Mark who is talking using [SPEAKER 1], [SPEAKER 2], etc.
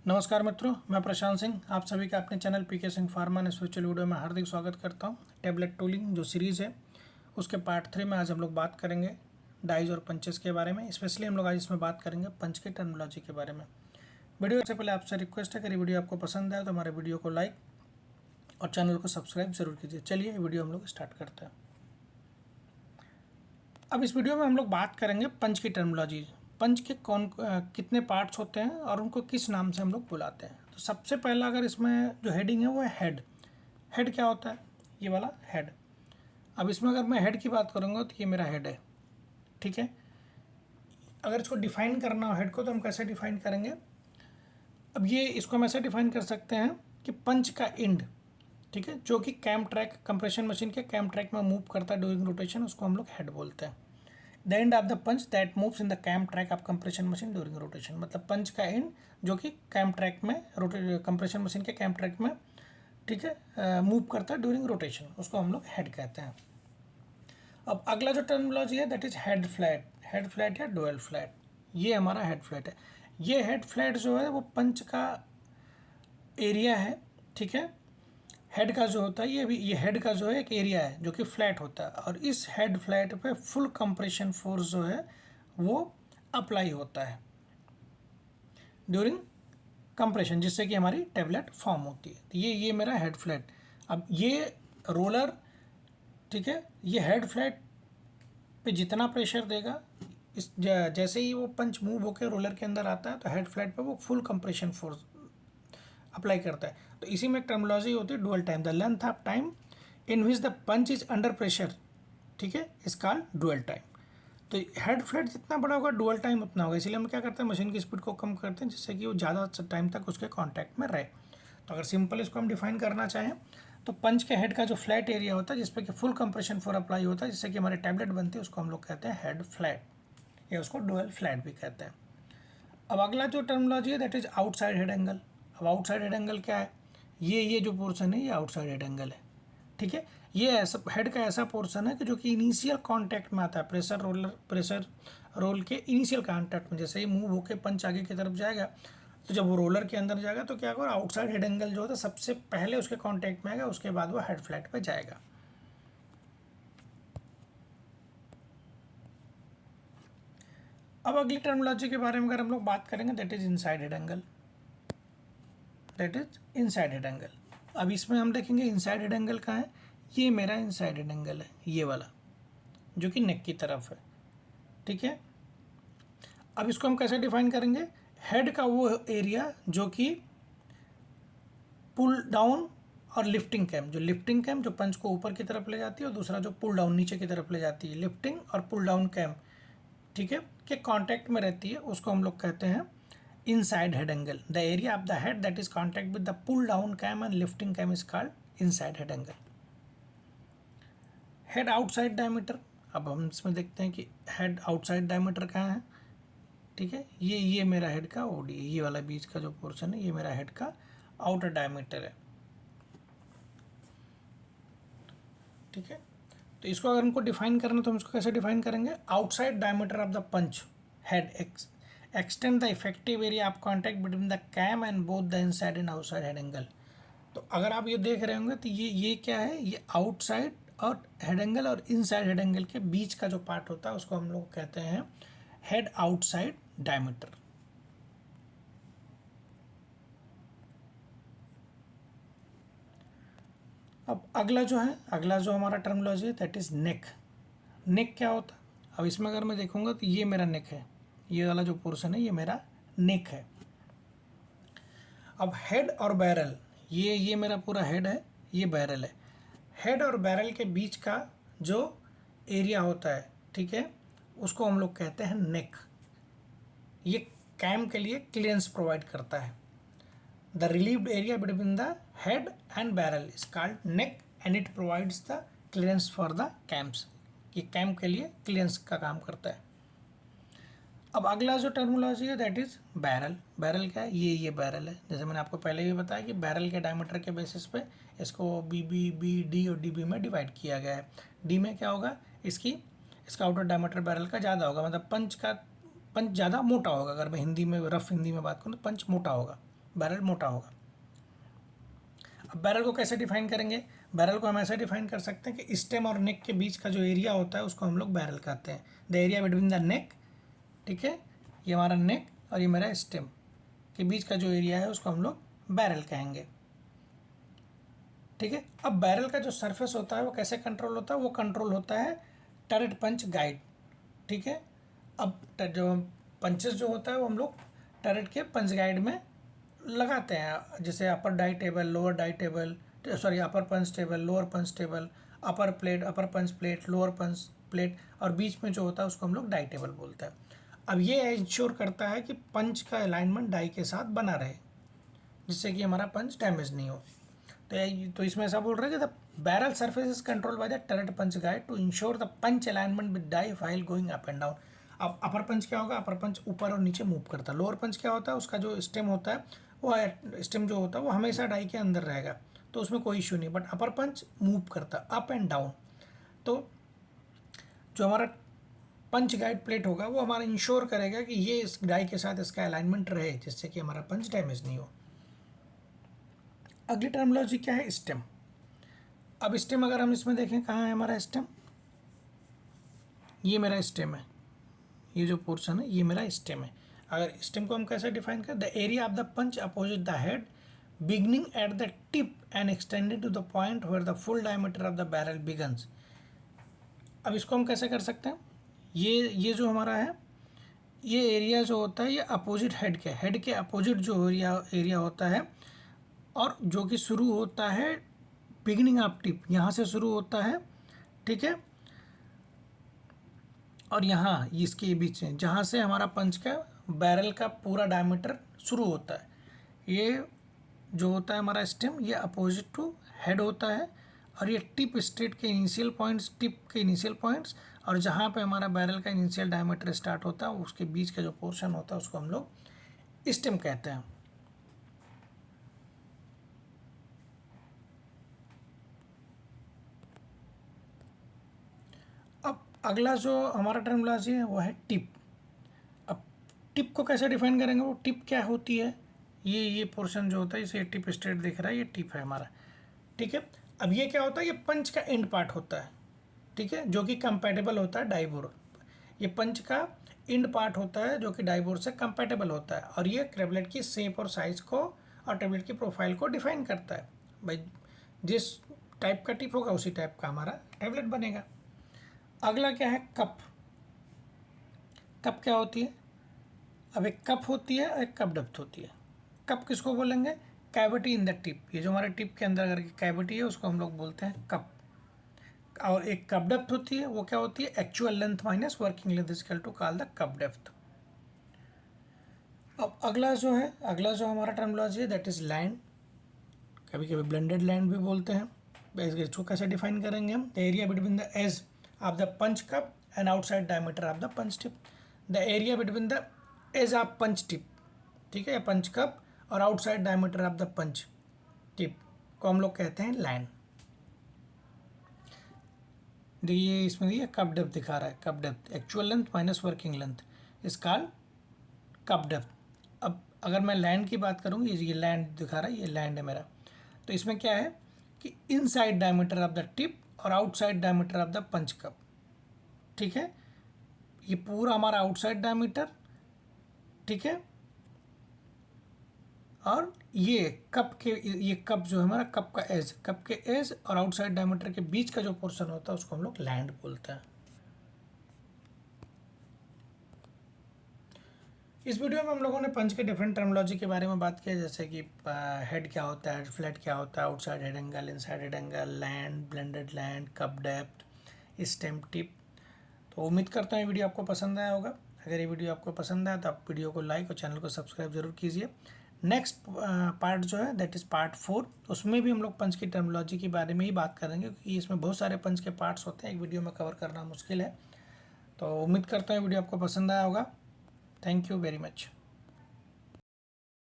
[SPEAKER 1] नमस्कार मित्रों, मैं प्रशांत सिंह आप सभी का अपने channel PK Singh pharma and spiritual video में हार्दिक स्वागत करता हूं। टेबलेट टूलिंग जो सीरीज़ है उसके पार्ट 3 में आज हम लोग बात करेंगे डाइज और पंचेस के बारे में। स्पेशली हम लोग आज इसमें बात करेंगे पंच के टर्मिनोलॉजी के बारे में। वीडियो से पहले आपसे रिक्वेस्ट है कि वीडियो आपको पसंद आए तो हमारे वीडियो को लाइक और चैनल को सब्सक्राइब जरूर कीजिए। चलिए वीडियो हम लोग स्टार्ट करते हैं। अब इस वीडियो में हम लोग बात करेंगे पंच की टर्मिनोलॉजी। पंच के कितने पार्ट्स होते हैं और उनको किस नाम से हम लोग बुलाते हैं। तो सबसे पहला अगर इसमें जो हेडिंग है वो है हेड। हेड क्या होता है? ये वाला हेड। अब इसमें अगर मैं हेड की बात करूँगा तो ये मेरा हेड है, ठीक है। अगर इसको डिफाइन करना हो हेड को तो हम कैसे डिफाइन करेंगे? अब ये इसको हम ऐसे डिफाइन कर सकते हैं कि पंच का एंड, ठीक है, जो कि कैम ट्रैक कंप्रेशन मशीन के कैम ट्रैक में मूव करता है ड्यूरिंग रोटेशन, उसको हम लोग हेड बोलते हैं। The end of the punch that moves in the cam track of compression machine during rotation, मतलब पंच का एंड जो कि कैम ट्रैक में कंप्रेशन मशीन के कैम ट्रैक में, ठीक है, मूव करता है ड्यूरिंग रोटेशन, उसको हम लोग हेड कहते हैं। अब अगला जो टर्मिनोलॉजी है that is head flat. Head flat या डुअल फ्लैट, ये हमारा हेड फ्लैट है। ये हेड फ्लैट जो है वो पंच का एरिया है, ठीक है। हेड का जो होता है ये हेड का जो है एक एरिया है जो कि फ्लैट होता है, और इस हेड फ्लैट पे फुल कंप्रेशन फोर्स जो है वो अप्लाई होता है ड्यूरिंग कंप्रेशन, जिससे कि हमारी टेबलेट फॉर्म होती है। तो ये मेरा हेड फ्लैट। अब ये रोलर, ठीक है, ये हेड फ्लैट पे जितना प्रेशर देगा, जैसे ही वो पंच मूव होकर रोलर के अंदर आता है तो हेड फ्लैट पे वो फुल कंप्रेशन फोर्स अप्लाई करता है। तो इसी में एक टर्मिनोलॉजी होती है dwell time. The length of time in which the punch is under pressure, ठीक है, इस कॉल्ड डुअल टाइम। तो हेड फ्लैट जितना बड़ा होगा डुअल टाइम उतना होगा, इसलिए हम क्या करते हैं मशीन की स्पीड को कम करते हैं जिससे कि वो ज़्यादा टाइम तक उसके कॉन्टैक्ट में रहे। तो अगर सिंपल इसको हम डिफाइन करना चाहें तो पंच के हेड का जो फ्लैट एरिया होता है जिसपे कि फुल कंप्रेशन फोर अप्लाई होता है जिससे कि हमारी टैबलेट बनती है, उसको हम लोग कहते हैं हेड फ्लैट या उसको डुअल फ्लैट भी कहते हैं। अब अगला जो टर्मिनोलॉजी है that is outside head angle. अब आउटसाइड हेड एंगल क्या है? ये जो पोर्शन है ये आउटसाइड हेड एंगल है, ठीक है। ये ऐसा हेड का ऐसा पोर्शन है कि जो कि इनिशियल कांटेक्ट में आता है प्रेशर रोल के इनिशियल कांटेक्ट में। जैसे ही मूव होकर पंच आगे की तरफ जाएगा तो जब वो रोलर के अंदर जाएगा तो क्या होगा, आउटसाइड हेड एंगल जो होता है सबसे पहले उसके कांटेक्ट में आएगा, उसके बाद वो हेड फ्लैट पे जाएगा। अब अगली टर्मिनोलॉजी के बारे में अगर हम लोग बात करेंगे that is inside head angle. That is inside head angle. अब इसमें हम देखेंगे इनसाइड हेड एंगल कहाँ है। ये मेरा इनसाइड हेड एंगल है, ये वाला जो कि नेक की तरफ है, ठीक है। अब इसको हम कैसे डिफाइन करेंगे? हेड का वो एरिया जो कि पुल डाउन और लिफ्टिंग कैम, जो लिफ्टिंग कैम जो पंच को ऊपर की तरफ ले जाती है और दूसरा जो पुल डाउन नीचे की तरफ ले जाती है, लिफ्टिंग और पुल डाउन कैम, ठीक है, के कांटेक्ट में रहती है, उसको हम लोग कहते हैं inside head angle. The area of the head that is contact with the pull down cam and lifting cam is called inside head angle. Head outside diameter. अब हम इसमें देखते हैं कि हेड आउटसाइड डायमीटर कहाँ है, ठीक है। ये मेरा हेड का ओडी, ये वाला बीच का जो पोर्शन है ये मेरा हेड का आउटर डायमीटर है, ठीक है। तो इसको अगर हमको डिफाइन करना तो हम इसको कैसे डिफाइन करेंगे? Outside diameter of the punch head extend the effective area of contact between the cam and both the inside and outside head angle. तो अगर आप ये देख रहे होंगे तो ये क्या है, ये आउटसाइड और हेड एंगल और इनसाइड हेड एंगल के बीच का जो पार्ट होता है उसको हम लोग कहते हैं हेड आउटसाइड डायमीटर। अब अगला जो हमारा टर्मिनोलॉजी है दैट इज नेक। नेक क्या होता है? अब इसमें अगर मैं देखूंगा तो ये मेरा नेक है, ये वाला जो पोर्शन है ये मेरा नेक है। अब हेड और बैरल, ये मेरा पूरा हेड है, ये बैरल है। हेड और बैरल के बीच का जो एरिया होता है, ठीक है, उसको हम लोग कहते हैं नेक। ये कैम के लिए क्लियरेंस प्रोवाइड करता है। The relieved area between the head and barrel is called neck and it provides the clearance for the camps. ये कैम के लिए क्लियरेंस का काम करता है। अब अगला जो टर्मिनोलॉजी है दैट इज बैरल। बैरल क्या है? ये बैरल है। जैसे मैंने आपको पहले भी बताया कि बैरल के डायमीटर के बेसिस पे इसको बी डी और डी में डिवाइड किया गया है। डी में क्या होगा, इसका आउटर डायमीटर बैरल का ज़्यादा होगा, मतलब पंच ज़्यादा मोटा होगा। अगर मैं हिंदी में रफ हिंदी में बात करूँ तो पंच मोटा होगा, बैरल मोटा होगा। अब बैरल को कैसे डिफाइन करेंगे? बैरल को हम ऐसे डिफाइन कर सकते हैं कि स्टेम और नेक के बीच का जो एरिया होता है उसको हम लोग बैरल कहते हैं। The area between the neck, ठीक है, ये हमारा नेक और ये मेरा स्टेम के बीच का जो एरिया है उसको हम लोग बैरल कहेंगे, ठीक है। अब बैरल का जो सरफेस होता है वो कैसे कंट्रोल होता है? वो कंट्रोल होता है टरेट पंच गाइड, ठीक है। अब जो पंचेस जो होता है वो हम लोग टरेट के पंच गाइड में लगाते हैं, जैसे upper die table, lower die table, sorry upper punch table, lower punch table, upper plate, upper punch plate, lower punch plate, और बीच में जो होता है उसको हम लोग डाई टेबल बोलते हैं। अब ये इंश्योर करता है कि पंच का अलाइनमेंट डाई के साथ बना रहे, जिससे कि हमारा पंच डैमेज नहीं हो। तो इसमें ऐसा बोल रहे हैं कि the barrel surface is control by the turret punch guide to ensure the punch alignment with die while going up and down. अब अपर पंच क्या होगा? अपर पंच ऊपर और नीचे मूव करता है। लोअर पंच क्या होता है? उसका जो स्टेम होता है वो स्टेम जो होता है वो हमेशा डाई के अंदर रहेगा, तो उसमें कोई इश्यू नहीं। बट अपर पंच मूव करता है अप एंड डाउन। तो जो हमारा पंच गाइड प्लेट होगा वो हमारा इंश्योर करेगा कि ये इस डाई के साथ इसका अलाइनमेंट रहे, जिससे कि हमारा पंच डैमेज नहीं हो। अगली टर्मिनोलॉजी क्या है? स्टेम। अब स्टेम अगर हम इसमें देखें, कहाँ है हमारा स्टेम? ये मेरा स्टेम है, ये जो पोर्शन है ये मेरा स्टेम है। अगर स्टेम को हम कैसे डिफाइन करें? The area of the punch opposite the head beginning at the tip and extended to the point where the full diameter of the barrel begins. अब इसको हम कैसे कर सकते हैं? ये जो हमारा है, ये एरिया जो होता है ये अपोजिट हेड के अपोजिट जो एरिया होता है, और जो कि शुरू होता है बिगिनिंग ऑफ टिप, यहाँ से शुरू होता है, ठीक है, और यहाँ इसके बीच में जहाँ से हमारा पंच का बैरल का पूरा डायमीटर शुरू होता है, ये जो होता है हमारा स्टेम, ये अपोजिट टू हेड होता है। और ये टिप स्टेट के इनिशियल पॉइंट्स, टिप के इनिशियल पॉइंट्स, और जहाँ पे हमारा बैरल का इनिशियल डायमीटर स्टार्ट होता है उसके बीच का जो पोर्शन होता है उसको हम लोग स्टेम कहते हैं। अब अगला जो हमारा टर्मिनोलॉजी है वो है टिप। अब टिप को कैसे डिफाइन करेंगे? वो टिप क्या होती है? ये पोर्शन जो होता है इसे टिप स्टेट दिख रहा है, ये टिप है हमारा, ठीक है। अब ये क्या होता है? ये पंच का एंड पार्ट होता है, ठीक है, जो कि कंपैटिबल होता है डाइबोर। ये पंच का एंड पार्ट होता है जो कि डाइबोर से कंपैटिबल होता है, और ये टेबलेट की शेप और साइज को और टेबलेट की प्रोफाइल को डिफाइन करता है। भाई जिस टाइप का टिप होगा उसी टाइप का हमारा टेबलेट बनेगा। अगला क्या है? कप। कप क्या होती है? अब एक कप होती है और एक कप डेप्थ होती है। कप किसको बोलेंगे? Cavity in the tip. ये जो हमारे टिप के अंदर अगर कैविटी है उसको हम लोग बोलते हैं कप। और एक कप डेप्थ होती है, वो क्या होती है? Actual length minus working length equal to call the cup depth. अब अगला जो हमारा टर्मिनोलॉजी है दैट इज लैंड। कभी कभी ब्लेंडेड लैंड भी बोलते हैं। इसको कैसे डिफाइन करेंगे हम? The area between the edge of the punch cup and outside diameter of the punch tip. The area between the edge of punch tip, ठीक है, पंच कप और outside diameter of the punch tip को हम लोग कहते हैं land. ये इसमें ये कप डेप्थ दिखा रहा है, cup depth actual length minus working length इस कॉल्ड कप डेप्थ। अब अगर मैं लैंड की बात करूँ, ये लैंड दिखा रहा है, ये लैंड है मेरा। तो इसमें क्या है कि inside diameter of the tip और outside diameter of the punch cup, ठीक है, ये पूरा हमारा आउटसाइड डायमीटर, ठीक है, और ये कप जो है हमारा कप के एज और आउटसाइड डायमीटर के बीच का जो पोर्शन होता है उसको हम लोग लैंड बोलते हैं। इस वीडियो में हम लोगों ने पंच के डिफरेंट टर्मिनोलॉजी के बारे में बात किया, जैसे कि हेड क्या होता है, फ्लैट क्या होता है, outside head angle, inside head angle, land, blended land, cup depth, stem tip. तो उम्मीद करता हूँ ये वीडियो आपको पसंद आया होगा। अगर ये वीडियो आपको पसंद आया तो आप वीडियो को लाइक और चैनल को सब्सक्राइब जरूर कीजिए। नेक्स्ट पार्ट जो है दैट इज़ पार्ट 4, उसमें भी हम लोग पंच की टर्मिनोलॉजी के बारे में ही बात करेंगे, क्योंकि इसमें बहुत सारे पंच के पार्ट्स होते हैं, एक वीडियो में कवर करना मुश्किल है। तो उम्मीद करता हूँ वीडियो आपको पसंद आया होगा। Thank you very much.